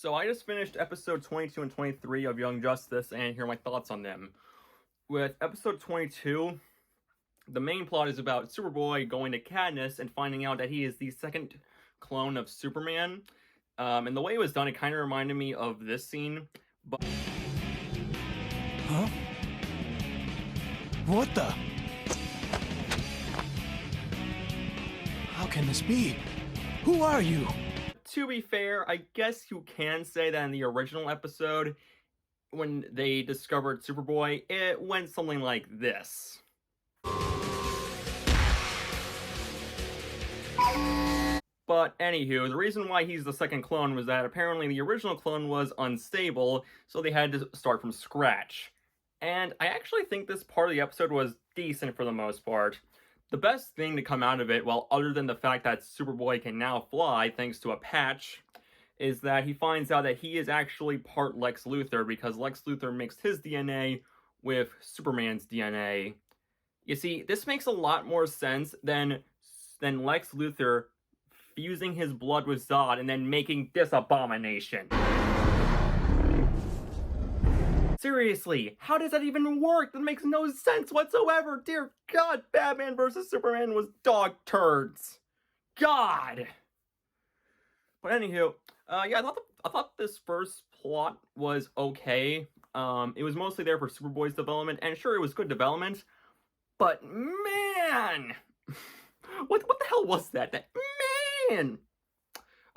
So I just finished episode 22 and 23 of Young Justice, and here are my thoughts on them. With episode 22, the main plot is about Superboy going to Katniss and finding out that he is the second clone of Superman. And the way it was done, it kind of reminded me of this scene. But Huh? What the? How can this be? Who are you? to be fair, I guess you can say that in the original episode, when they discovered Superboy, it went something like this. But anywho, the reason why he's the second clone was that apparently the original clone was unstable, so they had to start from scratch. And I actually think this part of the episode was decent for the most part. The best thing to come out of it, well, other than the fact that Superboy can now fly thanks to a patch, is that he finds out that he is actually part Lex Luthor because Lex Luthor mixed his DNA with Superman's DNA. You see, this makes a lot more sense than Lex Luthor fusing his blood with Zod and then making this abomination. Seriously, how does that even work? That makes no sense whatsoever. Dear God, Batman vs. Superman was dog turds. God. But anywho, yeah, I thought this first plot was okay. It was mostly there for Superboy's development, and sure, it was good development. But man, what the hell was that? That man.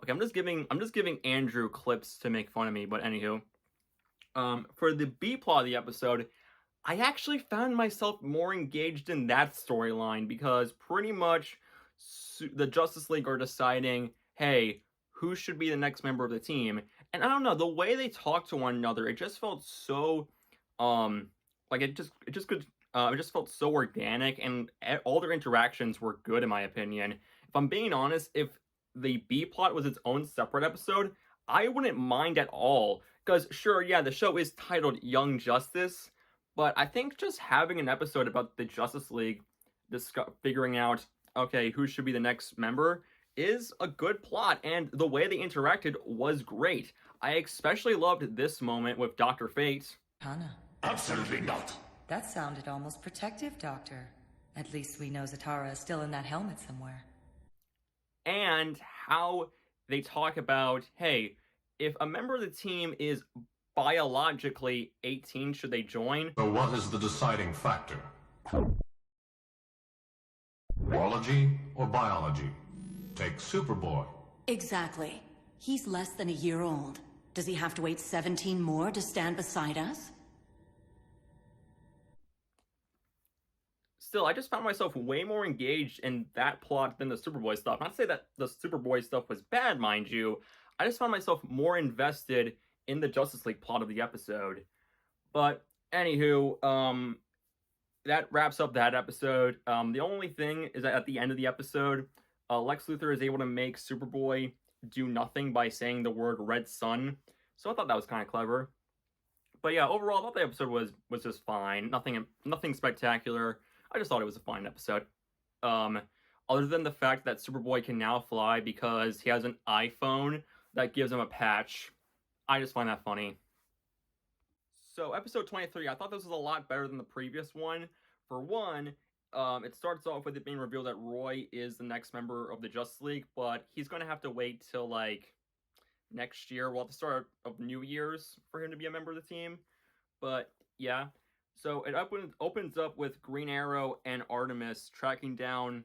Okay, I'm just giving Andrew clips to make fun of me. But anywho. For the B plot of the episode, I actually found myself more engaged in that storyline because pretty much the Justice League are deciding, hey, who should be the next member of the team? And I don't know, the way they talk to one another, it just felt so, like it just felt so organic, and all their interactions were good in my opinion. If I'm being honest, if the B plot was its own separate episode, I wouldn't mind at all. Because, sure, yeah, the show is titled Young Justice, but I think just having an episode about the Justice League figuring out, okay, who should be the next member is a good plot, and the way they interacted was great. I especially loved this moment with Dr. Fate. Hana. Absolutely not. That sounded almost protective, Doctor. At least we know Zatara is still in that helmet somewhere. And how they talk about, hey, if a member of the team is biologically 18, should they join? So what is the deciding factor? Biology or biology? Take Superboy. Exactly. He's less than a year old. Does he have to wait 17 more to stand beside us? Still, I just found myself way more engaged in that plot than the Superboy stuff. Not to say that the Superboy stuff was bad, mind you. I just found myself more invested in the Justice League plot of the episode. But, anywho, that wraps up that episode. The only thing is that at the end of the episode, Lex Luthor is able to make Superboy do nothing by saying the word Red Sun. So I thought that was kind of clever. But yeah, overall, I thought the episode was just fine. Nothing spectacular. I just thought it was a fine episode. Other than the fact that Superboy can now fly because he has an iPhone that gives him a patch. I just find that funny. So, episode 23, I thought this was a lot better than the previous one. For one, it starts off with it being revealed that Roy is the next member of the Justice League, but he's going to have to wait till, like, next year, well, at the start of New Year's, for him to be a member of the team. But, yeah. So, it opens up with Green Arrow and Artemis tracking down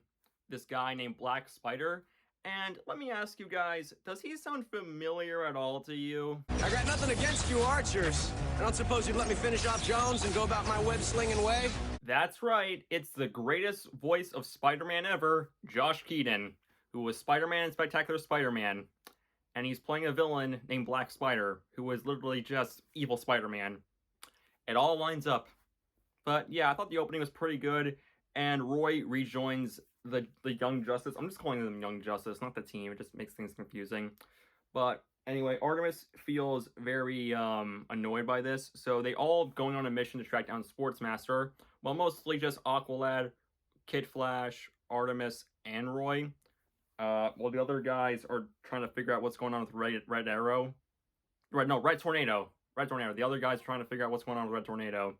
this guy named Black Spider. And let me ask you guys, does he sound familiar at all to you? I got nothing against you archers. I don't suppose you'd let me finish off Jones and go about my web-slinging way? That's right, it's the greatest voice of Spider-Man ever, Josh Keaton, who was Spider-Man in Spectacular Spider-Man. And he's playing a villain named Black Spider, who was literally just evil Spider-Man. It all lines up. But yeah, I thought the opening was pretty good, and Roy rejoins the Young Justice. I'm just calling them Young Justice, not the team. It just makes things confusing. But anyway, Artemis feels very annoyed by this. So they all going on a mission to track down Sportsmaster. Well, mostly just Aqualad, Kid Flash, Artemis, and Roy. While the other guys are trying to figure out what's going on with Red Arrow. Red Tornado. Red Tornado. The other guy's trying to figure out what's going on with Red Tornado.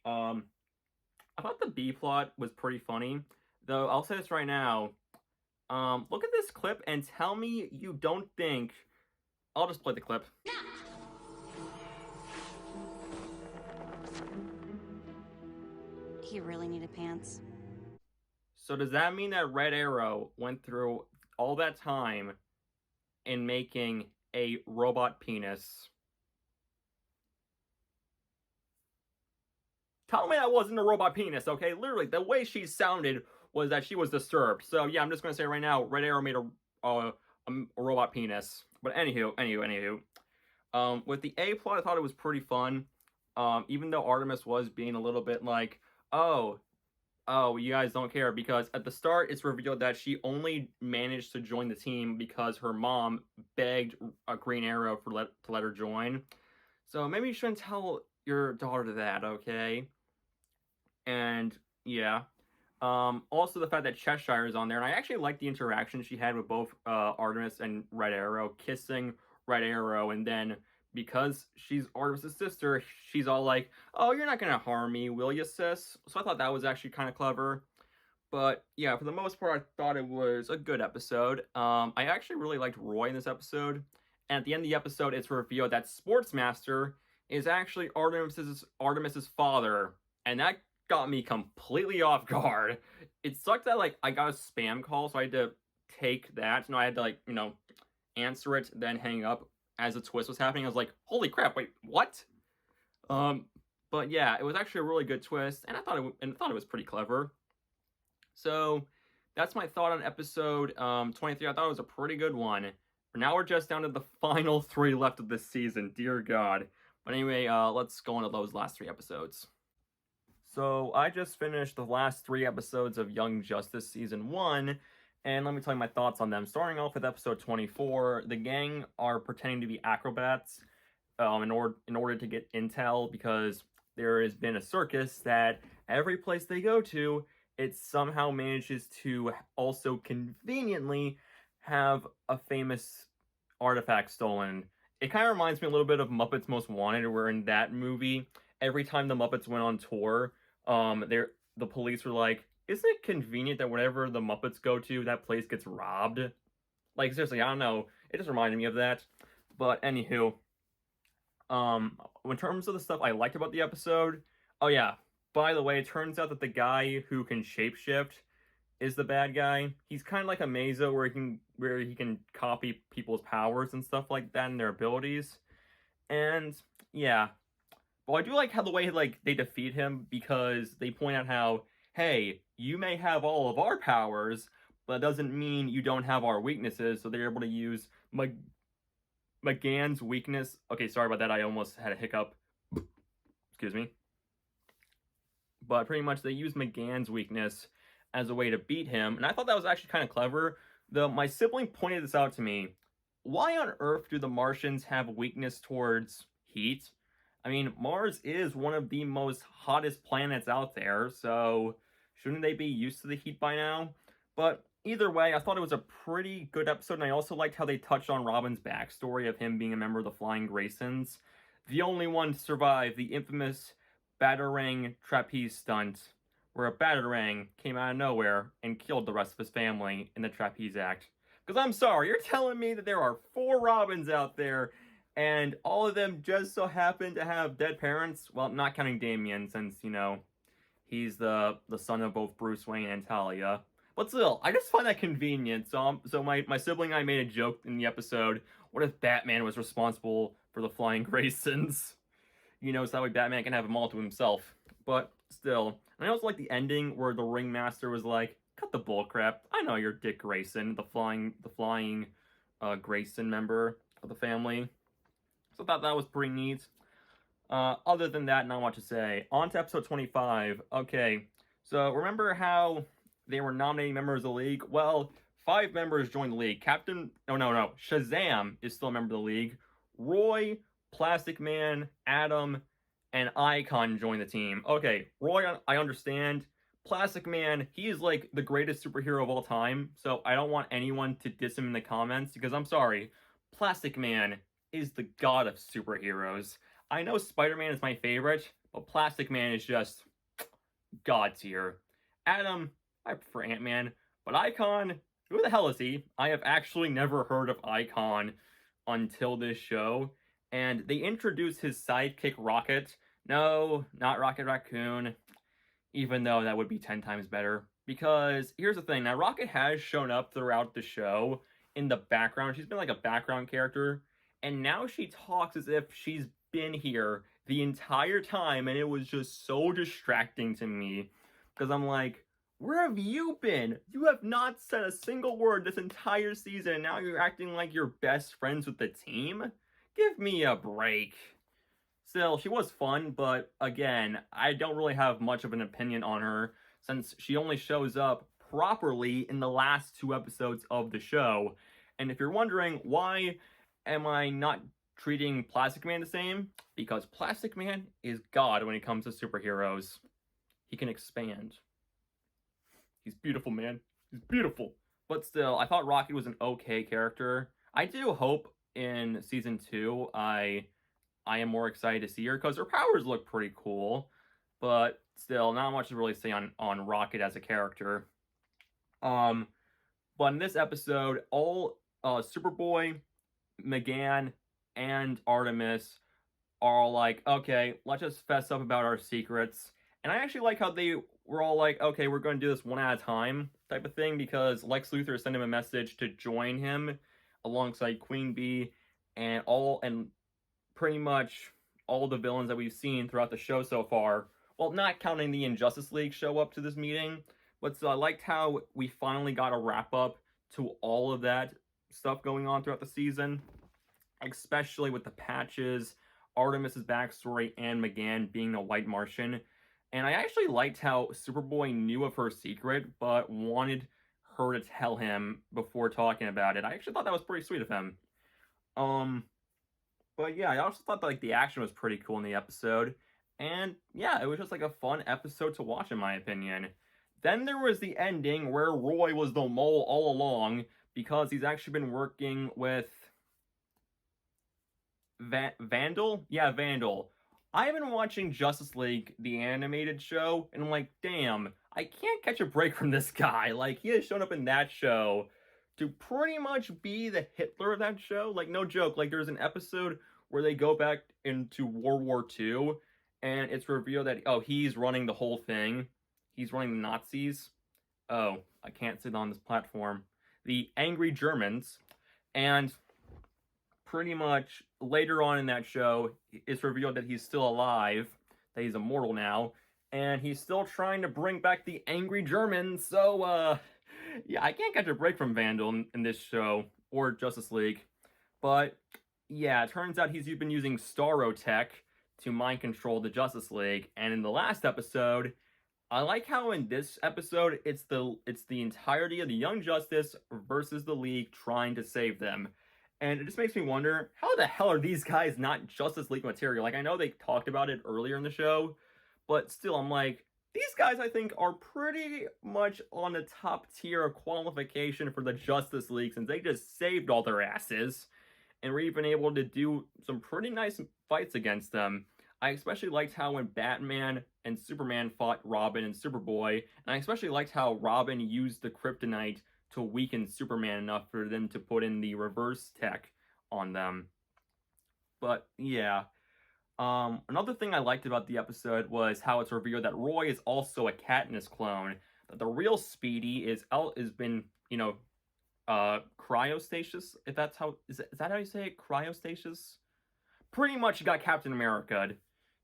I thought the B plot was pretty funny, though. I'll say this right now. Look at this clip and tell me you don't think. I'll just play the clip. He really needed pants. So does that mean that Red Arrow went through all that time in making a robot penis? Tell me that wasn't a robot penis, okay? Literally, the way she sounded was that she was disturbed. So yeah, I'm just gonna say right now, Red Arrow made a robot penis. But anywho. With the A plot, I thought it was pretty fun. Even though Artemis was being a little bit like, oh, you guys don't care, because at the start it's revealed that she only managed to join the team because her mom begged a Green Arrow to let her join. So maybe you shouldn't tell your daughter that, okay? And yeah. Also the fact that Cheshire is on there, and I actually like the interaction she had with both Artemis and Red Arrow, kissing Red Arrow, and then because she's Artemis' sister, she's all like, oh, you're not gonna harm me, will you, sis? So I thought that was actually kind of clever. But yeah, for the most part, I thought it was a good episode. I actually really liked Roy in this episode. And at the end of the episode, it's revealed that Sportsmaster is actually Artemis's father. And that got me completely off guard. It sucked that, like, I got a spam call, so I had to take that. I had to, like, answer it, then hang up as the twist was happening. I was like, holy crap, wait, what? But yeah, it was actually a really good twist, and I thought it was pretty clever. So that's my thought on episode 23. I thought it was a pretty good one. But now we're just down to the final 3 left of this season, dear God. But anyway, let's go into those last 3 episodes. So I just finished the last 3 episodes of Young Justice Season 1, and let me tell you my thoughts on them. Starting off with episode 24, the gang are pretending to be acrobats in order to get intel, because there has been a circus that every place they go to, it somehow manages to also conveniently have a famous artifact stolen. It kind of reminds me a little bit of Muppets Most Wanted, where in that movie, every time the Muppets went on tour, the police were like, isn't it convenient that whenever the Muppets go to, that place gets robbed? Like, seriously, I don't know. It just reminded me of that. But anywho, in terms of the stuff I liked about the episode, oh yeah, by the way, it turns out that the guy who can shapeshift is the bad guy. He's kind of like a Mazo, where he can copy people's powers and stuff like that and their abilities. And yeah, well, I do like how the way they defeat him, because they point out how, hey, you may have all of our powers, but that doesn't mean you don't have our weaknesses. So they're able to use McGann's weakness. Okay, sorry about that. I almost had a hiccup. Excuse me. But pretty much they use McGann's weakness as a way to beat him. And I thought that was actually kind of clever. Though my sibling pointed this out to me. Why on earth do the Martians have a weakness towards heat? I mean, Mars is one of the most hottest planets out there, so shouldn't they be used to the heat by now? But either way, I thought it was a pretty good episode, and I also liked how they touched on Robin's backstory of him being a member of the Flying Graysons. The only one to survive the infamous Batarang trapeze stunt, where a Batarang came out of nowhere and killed the rest of his family in the Trapeze Act. Because I'm sorry, you're telling me that there are 4 Robins out there, and all of them just so happen to have dead parents? Well, not counting Damien, since, he's the son of both Bruce Wayne and Talia. But still, I just find that convenient. So my sibling and I made a joke in the episode. What if Batman was responsible for the Flying Graysons? So that way Batman can have them all to himself. But still. And I also like the ending where the Ringmaster was like, cut the bullcrap. I know you're Dick Grayson, the flying Grayson member of the family. So I thought that was pretty neat. Other than that, not much to say. On to episode 25. Okay, so remember how they were nominating members of the league? Well, 5 members joined the league. No. Shazam is still a member of the league. Roy, Plastic Man, Adam, and Icon joined the team. Okay, Roy, I understand. Plastic Man, he is like the greatest superhero of all time, so I don't want anyone to diss him in the comments, because I'm sorry, Plastic Man is the god of superheroes. I know Spider-Man is my favorite, but Plastic Man is just god tier. Adam, I prefer Ant-Man, but Icon, who the hell is he? I have actually never heard of Icon until this show, and they introduced his sidekick Rocket. No, not Rocket Raccoon, even though that would be 10 times better. Because here's the thing, now Rocket has shown up throughout the show in the background. She's been like a background character, and now she talks as if she's been here the entire time, and it was just so distracting to me. Because I'm like, where have you been? You have not said a single word this entire season, and now you're acting like you're best friends with the team? Give me a break. Still, she was fun, but again, I don't really have much of an opinion on her since she only shows up properly in the last 2 episodes of the show. And if you're wondering why am I not treating Plastic Man the same, because Plastic Man is God when it comes to superheroes. He can expand. He's beautiful, man. He's beautiful. But still, I thought Rocket was an okay character. I do hope in season 2 I am more excited to see her because her powers look pretty cool. But still, not much to really say on Rocket as a character. But in this episode, all Superboy, McGann, and Artemis are like, okay, let's just fess up about our secrets. And I actually like how they were all like, okay, we're going to do this one at a time type of thing, because Lex Luthor sent him a message to join him alongside Queen Bee and pretty much all the villains that we've seen throughout the show so far. Well, not counting the Injustice League show up to this meeting, but still, I liked how we finally got a wrap up to all of that stuff going on throughout the season, especially with the Patches, Artemis's backstory, and McGann being a white Martian. And I actually liked how Superboy knew of her secret, but wanted her to tell him before talking about it. I actually thought that was pretty sweet of him. But yeah, I also thought that, like, the action was pretty cool in the episode. And yeah, it was just like a fun episode to watch, in my opinion. Then there was the ending where Roy was the mole all along, because he's actually been working with Vandal? Yeah, Vandal. I've been watching Justice League, the animated show, and I'm like, damn, I can't catch a break from this guy. Like, he has shown up in that show to pretty much be the Hitler of that show. Like, no joke. Like, there's an episode where they go back into World War II, and it's revealed that, oh, he's running the whole thing. He's running the Nazis. Oh, I can't sit on this platform. The Angry Germans. And pretty much later on in that show, it's revealed that he's still alive, that he's immortal now, and he's still trying to bring back the Angry Germans. So, yeah, I can't catch a break from Vandal in this show, or Justice League. But, yeah, it turns out he's been using Starro Tech to mind control the Justice League, and in the last episode, I like how in this episode, it's the entirety of the Young Justice versus the League trying to save them. And it just makes me wonder, how the hell are these guys not Justice League material? Like, I know they talked about it earlier in the show, but still, I'm like, these guys, I think, are pretty much on the top tier of qualification for the Justice League, since they just saved all their asses, and were even able to do some pretty nice fights against them. I especially liked how when Batman and Superman fought Robin and Superboy, and I especially liked how Robin used the kryptonite to weaken Superman enough for them to put in the reverse tech on them. But yeah, another thing I liked about the episode was how it's revealed that Roy is also a Katniss clone. That the real Speedy is been, you know, cryostasis. If that's how is that how you say it? Cryostasis. Pretty much, he got Captain America.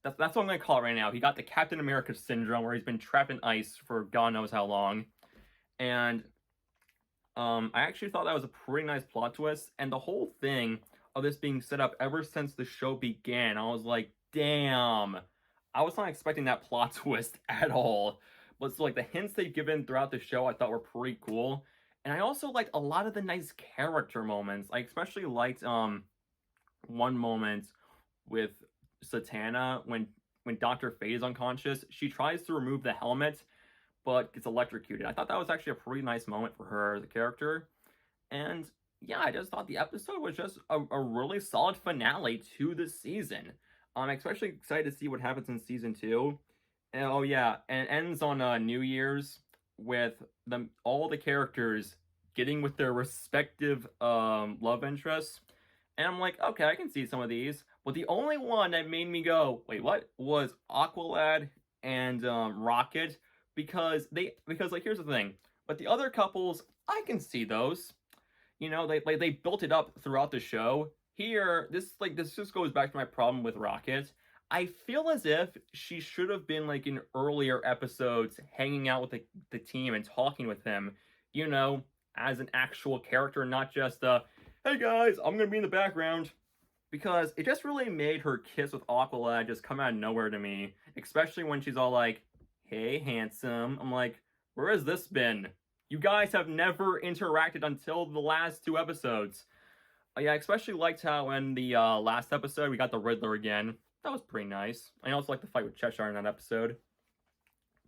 That's what I'm gonna call it right now. He got the Captain America syndrome, where he's been trapped in ice for God knows how long. And I actually thought that was a pretty nice plot twist, and the whole thing of this being set up ever since the show began, I was like, damn, I was not expecting that plot twist at all. But so, like, the hints they've given throughout the show I thought were pretty cool, and I also liked a lot of the nice character moments. I especially liked one moment with Satana when Dr. Fate is unconscious. She tries to remove the helmet, but gets electrocuted. I thought that was actually a pretty nice moment for her as a character. And yeah, I just thought the episode was just a really solid finale to the season. I'm especially excited to see what happens in season 2. And oh yeah, and it ends on New Year's with all the characters getting with their respective love interests. And I'm like, okay, I can see some of these. But the only one that made me go, wait, what? Was Aqualad and Rocket. Because like here's the thing. But the other couples, I can see those. You know, they built it up throughout the show. Here, this just goes back to my problem with Rocket. I feel as if she should have been like in earlier episodes hanging out with the team and talking with him, you know, as an actual character, not just hey guys, I'm gonna be in the background. Because it just really made her kiss with Aqualad just come out of nowhere to me. Especially when she's all like, hey handsome. I'm like, where has this been? You guys have never interacted until the last 2 episodes. Yeah, I especially liked how in the last episode we got the Riddler again. That was pretty nice. I also like the fight with Cheshire in that episode.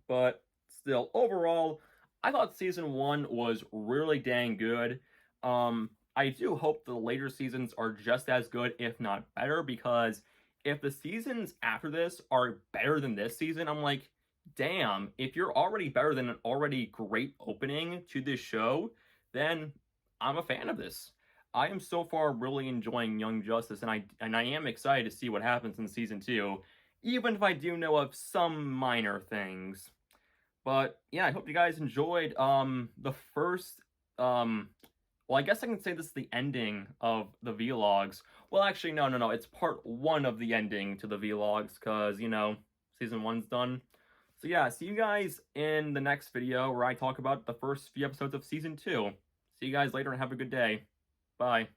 But still, overall, I thought season 1 was really dang good. I do hope the later seasons are just as good, if not better, because if the seasons after this are better than this season, I'm like, damn, if you're already better than an already great opening to this show, then I'm a fan of this. I am so far really enjoying Young Justice, and I am excited to see what happens in season 2, even if I do know of some minor things. But yeah, I hope you guys enjoyed the first well, I guess I can say this is the ending of the vlogs. Well, actually, no, it's part 1 of the ending to the vlogs, because, you know, season 1's done. So yeah, see you guys in the next video where I talk about the first few episodes of season 2. See you guys later and have a good day. Bye.